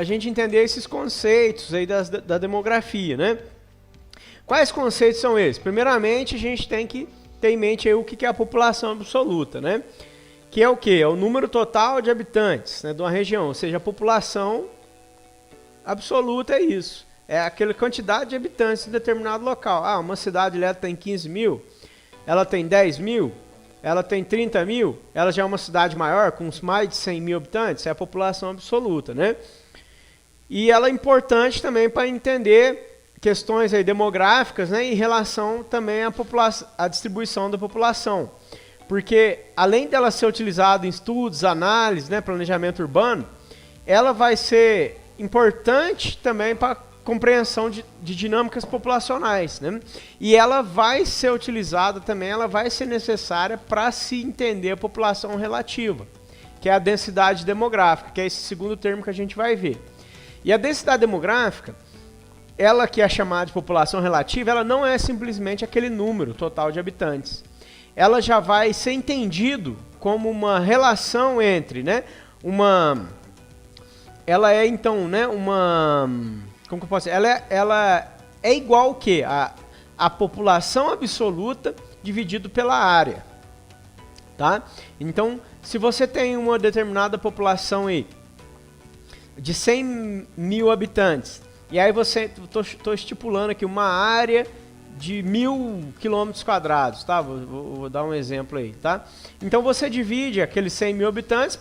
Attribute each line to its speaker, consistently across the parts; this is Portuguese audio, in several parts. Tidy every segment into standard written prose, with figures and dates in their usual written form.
Speaker 1: a gente entender esses conceitos aí da demografia, né? Quais conceitos são esses? Primeiramente, a gente tem que ter em mente aí o que é a população absoluta, né? Que é o quê? É o número total de habitantes, né, de uma região, ou seja, a população absoluta é isso. É aquela quantidade de habitantes em determinado local. Ah, uma cidade ela tem 15 mil, ela tem 10 mil, ela tem 30 mil, ela já é uma cidade maior, com mais de 100 mil habitantes, é a população absoluta, né? E ela é importante também para entender questões aí demográficas, né, em relação também à distribuição da população. Porque, além dela ser utilizada em estudos, análises, né, planejamento urbano, ela vai ser importante também para a compreensão de dinâmicas populacionais, né? E ela vai ser utilizada também, ela vai ser necessária para se entender a população relativa, que é a densidade demográfica, que é esse segundo termo que a gente vai ver. E a densidade demográfica, ela que é chamada de população relativa, ela não é simplesmente aquele número total de habitantes. Ela já vai ser entendido como uma relação entre, né, ela é então, né, como que eu posso dizer? Ela é igual ao quê? A população absoluta dividido pela área, tá? Então, se você tem uma determinada população aí de 100 mil habitantes, e aí estou estipulando aqui uma área de 1000 quilômetros quadrados, tá? Vou dar um exemplo aí, tá? Então você divide aqueles 100 mil habitantes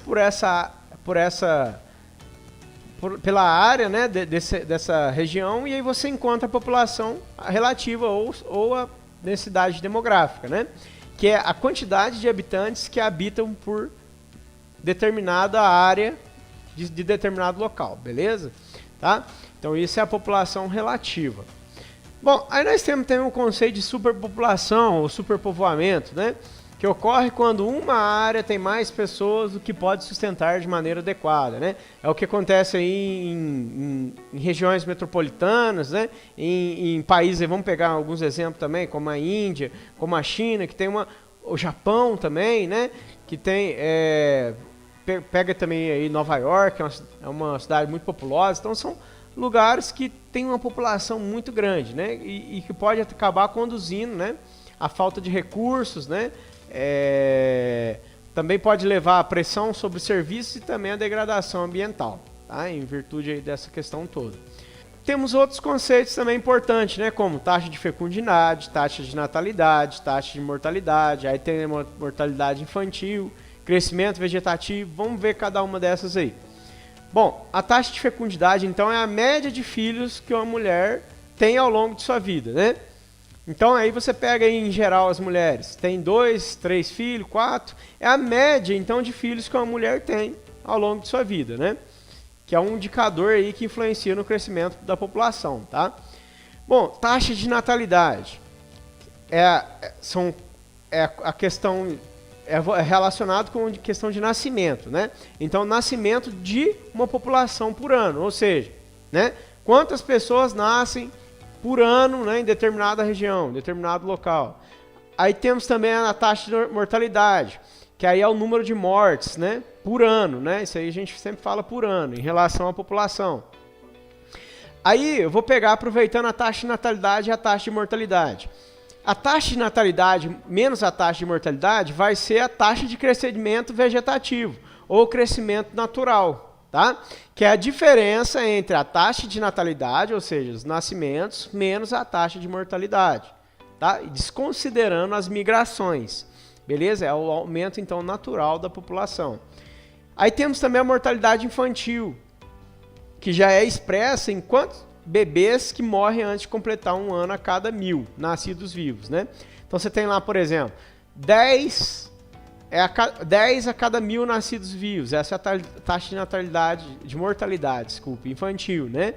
Speaker 1: pela área, né, dessa região, e aí você encontra a população relativa ou a densidade demográfica, né? Que é a quantidade de habitantes que habitam por determinada área de determinado local, beleza? Tá? Então isso é a população relativa. Bom, aí nós temos também um conceito de superpopulação ou superpovoamento, né? Que ocorre quando uma área tem mais pessoas do que pode sustentar de maneira adequada, né? É o que acontece aí em regiões metropolitanas, né? Em países, vamos pegar alguns exemplos também, como a Índia, como a China, que tem o Japão também, né? Que tem, pega também aí Nova York, é uma cidade muito populosa, então são lugares que têm uma população muito grande, né? E que pode acabar conduzindo, né, a falta de recursos, né? Também pode levar a pressão sobre serviços e também a degradação ambiental, tá? Em virtude aí dessa questão toda. Temos outros conceitos também importantes, né? Como taxa de fecundidade, taxa de natalidade, taxa de mortalidade, aí tem a mortalidade infantil, crescimento vegetativo, vamos ver cada uma dessas aí. Bom, a taxa de fecundidade, então, é a média de filhos que uma mulher tem ao longo de sua vida, né? Então, aí você pega aí, em geral, as mulheres, tem 2, 3 filhos, 4, é a média, então, de filhos que uma mulher tem ao longo de sua vida, né? Que é um indicador aí que influencia no crescimento da população, tá? Bom, taxa de natalidade é a questão... é relacionado com a questão de nascimento, né? Então, nascimento de uma população por ano, ou seja, né, quantas pessoas nascem por ano, né, em determinada região, em determinado local. Aí temos também a taxa de mortalidade, que aí é o número de mortes, né, por ano, né? Isso aí a gente sempre fala por ano, em relação à população. Aí eu vou pegar, aproveitando a taxa de natalidade e a taxa de mortalidade. A taxa de natalidade menos a taxa de mortalidade vai ser a taxa de crescimento vegetativo ou crescimento natural, tá? Que é a diferença entre a taxa de natalidade, ou seja, os nascimentos, menos a taxa de mortalidade, tá? Desconsiderando as migrações, beleza? É o aumento, então, natural da população. Aí temos também a mortalidade infantil, que já é expressa em quantos bebês que morrem antes de completar 1 ano a cada 1000 nascidos vivos, né? Então você tem lá, por exemplo, 10 a cada 1000 nascidos vivos. Essa é a taxa de natalidade, de mortalidade, desculpe, infantil, né?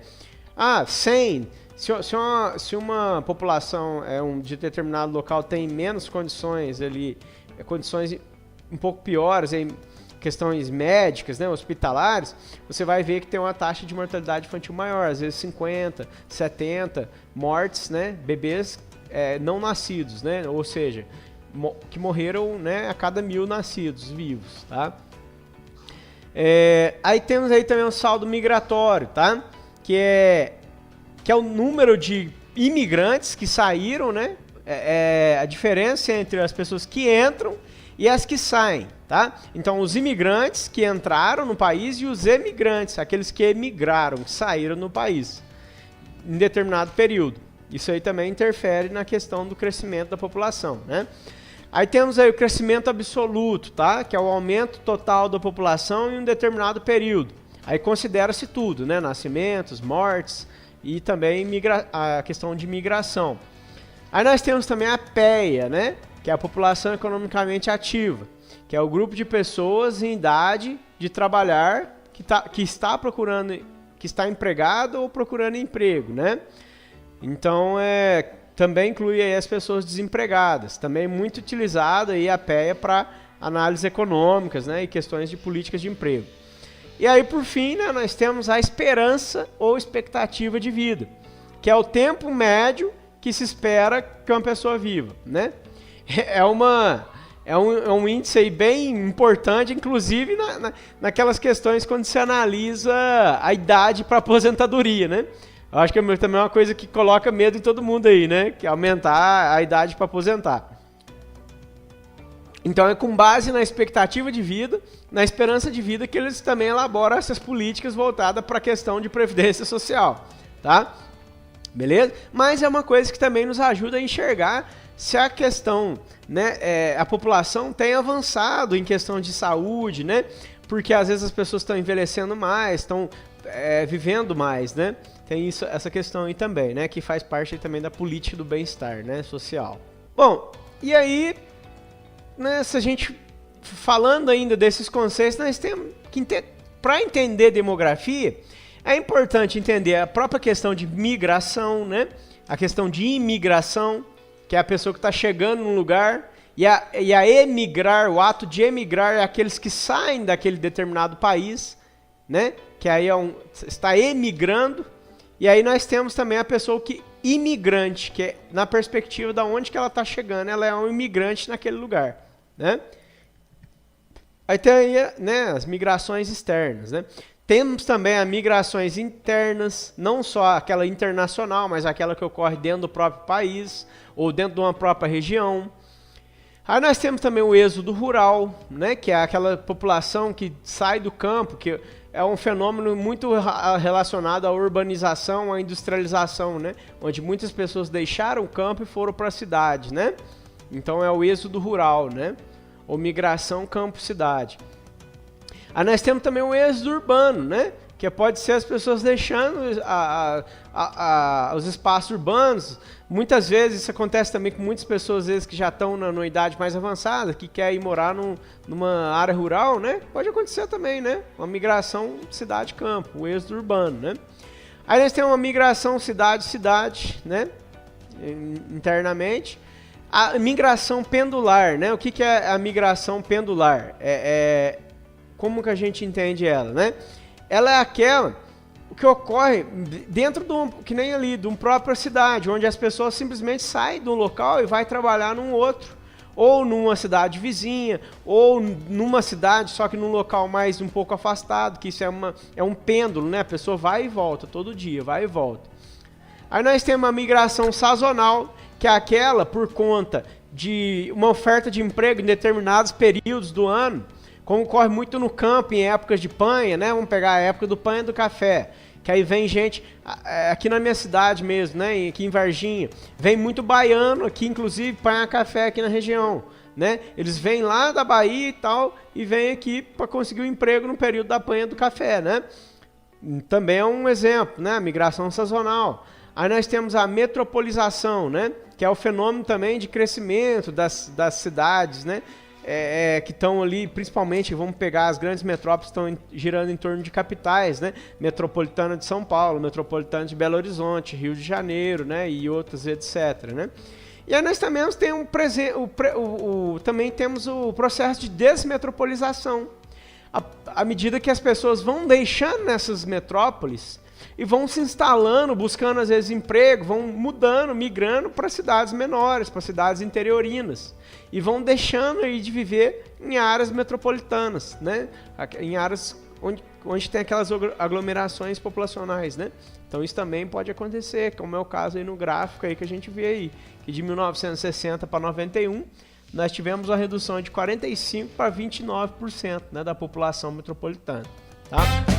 Speaker 1: 100. Se uma população de determinado local tem menos condições ali, condições um pouco piores, questões médicas, né, hospitalares, você vai ver que tem uma taxa de mortalidade infantil maior, às vezes 50, 70 mortes, né, bebês não nascidos, né, ou seja, que morreram, né, a cada 1000 nascidos vivos, tá? Aí temos aí também o saldo migratório, tá? Que é o número de imigrantes que saíram, né? A diferença entre as pessoas que entram e as que saem, tá? Então, os imigrantes que entraram no país e os emigrantes, aqueles que emigraram, que saíram no país em determinado período. Isso aí também interfere na questão do crescimento da população, né? Aí temos aí o crescimento absoluto, tá? Que é o aumento total da população em um determinado período. Aí considera-se tudo, né? Nascimentos, mortes e também a questão de migração. Aí nós temos também a PEA, né? Que é a população economicamente ativa, que é o grupo de pessoas em idade de trabalhar que está empregado ou procurando emprego, né? Então, também inclui aí as pessoas desempregadas. Também muito utilizada aí a PEA para análises econômicas, né, e questões de políticas de emprego. E aí, por fim, né, nós temos a esperança ou expectativa de vida, que é o tempo médio que se espera que uma pessoa viva, né? É um índice aí bem importante, inclusive naquelas questões quando se analisa a idade para aposentadoria, né? Eu acho que também é uma coisa que coloca medo em todo mundo aí, né? Que é aumentar a idade para aposentar. Então é com base na expectativa de vida, na esperança de vida, que eles também elaboram essas políticas voltadas para a questão de previdência social, tá? Beleza? Mas é uma coisa que também nos ajuda a enxergar se a questão, né, a população tem avançado em questão de saúde, né? Porque às vezes as pessoas estão envelhecendo mais, estão vivendo mais, né? Tem essa questão aí também, né? Que faz parte aí também da política do bem-estar, né? Social. Bom, e aí, né, se a gente falando ainda desses conceitos, nós temos que para entender demografia, é importante entender a própria questão de migração, né? A questão de imigração, que é a pessoa que está chegando num lugar, e a emigrar, o ato de emigrar é aqueles que saem daquele determinado país, né? Que aí está emigrando. E aí nós temos também a pessoa imigrante, que é na perspectiva da onde que ela está chegando, ela é um imigrante naquele lugar, né? Aí tem aí, né, as migrações externas, né? Temos também as migrações internas, não só aquela internacional, mas aquela que ocorre dentro do próprio país ou dentro de uma própria região. Aí nós temos também o êxodo rural, né, que é aquela população que sai do campo, que é um fenômeno muito relacionado à urbanização, à industrialização, né, onde muitas pessoas deixaram o campo e foram para a cidade, né? Então é o êxodo rural, né? Ou migração campo-cidade. Aí nós temos também o êxodo urbano, né? Que pode ser as pessoas deixando os espaços urbanos. Muitas vezes isso acontece também com muitas pessoas, às vezes, que já estão na idade mais avançada, que quer ir morar numa área rural, né? Pode acontecer também, né? Uma migração cidade-campo, o êxodo urbano, né? Aí nós temos uma migração cidade-cidade, né? Internamente. A migração pendular, né? O que é a migração pendular? Como que a gente entende ela, né? Ela é aquela que ocorre dentro que nem ali, de uma própria cidade, onde as pessoas simplesmente saem de um local e vai trabalhar num outro, ou numa cidade vizinha, ou numa cidade, só que num local mais um pouco afastado, que isso é um pêndulo, né? A pessoa vai e volta todo dia, vai e volta. Aí nós temos uma migração sazonal, que é aquela por conta de uma oferta de emprego em determinados períodos do ano, como ocorre muito no campo, em épocas de panha, né? Vamos pegar a época do panha e do café, que aí vem gente, aqui na minha cidade mesmo, né? Aqui em Varginha, vem muito baiano aqui, inclusive, panha café aqui na região, né? Eles vêm lá da Bahia e tal, e vêm aqui para conseguir um emprego no período da panha do café, né? Também é um exemplo, né? Migração sazonal. Aí nós temos a metropolização, né? Que é o fenômeno também de crescimento das cidades, né? Que estão ali, principalmente, vamos pegar as grandes metrópoles, estão girando em torno de capitais, né? Metropolitana de São Paulo, Metropolitana de Belo Horizonte, Rio de Janeiro, né? E outras, etc, né? E aí nós também também temos o processo de desmetropolização. À medida que as pessoas vão deixando nessas metrópoles, e vão se instalando, buscando às vezes emprego, vão mudando, migrando para cidades menores, para cidades interiorinas, e vão deixando aí de viver em áreas metropolitanas, né? Em áreas onde tem aquelas aglomerações populacionais, né? Então isso também pode acontecer, como é o caso aí no gráfico aí que a gente vê aí, que de 1960 para 91, nós tivemos uma redução de 45% para 29%, né, da população metropolitana, tá?